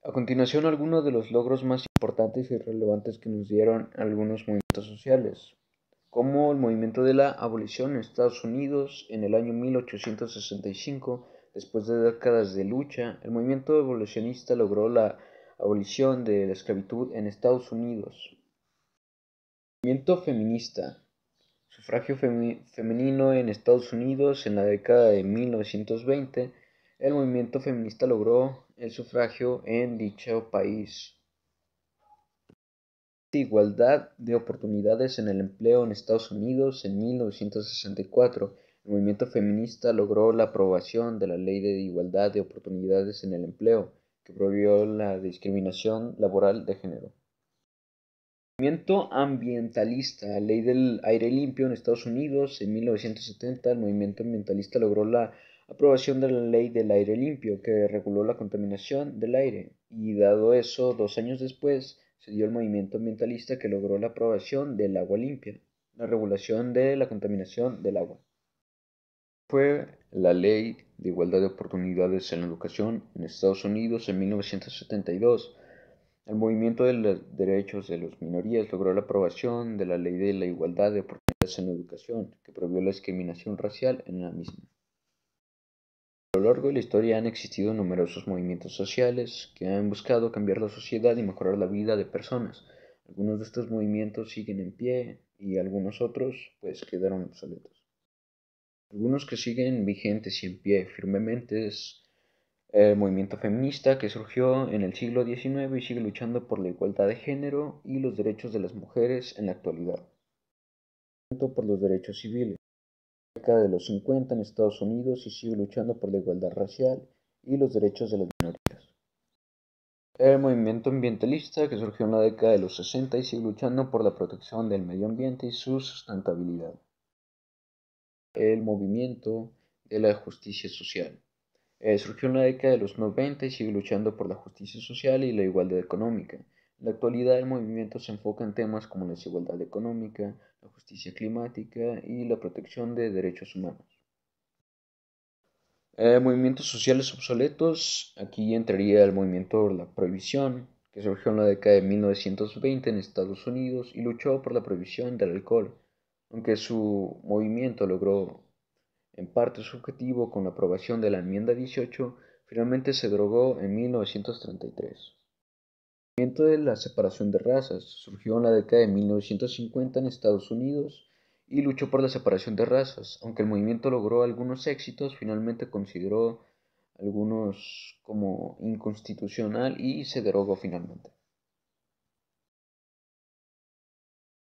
A continuación, algunos de los logros más importantes y relevantes que nos dieron algunos movimientos sociales, como el movimiento de la abolición en Estados Unidos en el año 1865, después de décadas de lucha, el movimiento abolicionista logró la abolición de la esclavitud en Estados Unidos. Movimiento feminista. Sufragio femenino en Estados Unidos en la década de 1920. El movimiento feminista logró el sufragio en dicho país. Igualdad de oportunidades en el empleo en Estados Unidos en 1964. El movimiento feminista logró la aprobación de la Ley de Igualdad de Oportunidades en el Empleo, que prohibió la discriminación laboral de género. Movimiento ambientalista, Ley del Aire Limpio en Estados Unidos en 1970. El movimiento ambientalista logró la aprobación de la Ley del Aire Limpio, que reguló la contaminación del aire, y dado eso, 2 años después, se dio el movimiento ambientalista que logró la aprobación del agua limpia, la regulación de la contaminación del agua. Fue la Ley de Igualdad de Oportunidades en la Educación en Estados Unidos en 1972. El movimiento de los derechos de las minorías logró la aprobación de la Ley de la Igualdad de Oportunidades en la Educación, que prohibió la discriminación racial en la misma. A lo largo de la historia han existido numerosos movimientos sociales que han buscado cambiar la sociedad y mejorar la vida de personas. Algunos de estos movimientos siguen en pie y algunos otros pues quedaron obsoletos. Algunos que siguen vigentes y en pie firmemente es el movimiento feminista que surgió en el siglo XIX y sigue luchando por la igualdad de género y los derechos de las mujeres en la actualidad. Por los derechos civiles. En la década de los 50 en Estados Unidos y sigue luchando por la igualdad racial y los derechos de las minorías. El movimiento ambientalista que surgió en la década de los 60 y sigue luchando por la protección del medio ambiente y su sustentabilidad. El movimiento de la justicia social. Surgió en la década de los 90 y sigue luchando por la justicia social y la igualdad económica. En la actualidad el movimiento se enfoca en temas como la desigualdad económica, la justicia climática y la protección de derechos humanos. Movimientos sociales obsoletos, aquí entraría el movimiento de la prohibición, que surgió en la década de 1920 en Estados Unidos y luchó por la prohibición del alcohol, aunque su movimiento logró en parte su objetivo con la aprobación de la enmienda 18, finalmente se derogó en 1933. El movimiento de la separación de razas surgió en la década de 1950 en Estados Unidos y luchó por la separación de razas. Aunque el movimiento logró algunos éxitos, finalmente consideró algunos como inconstitucional y se derogó finalmente.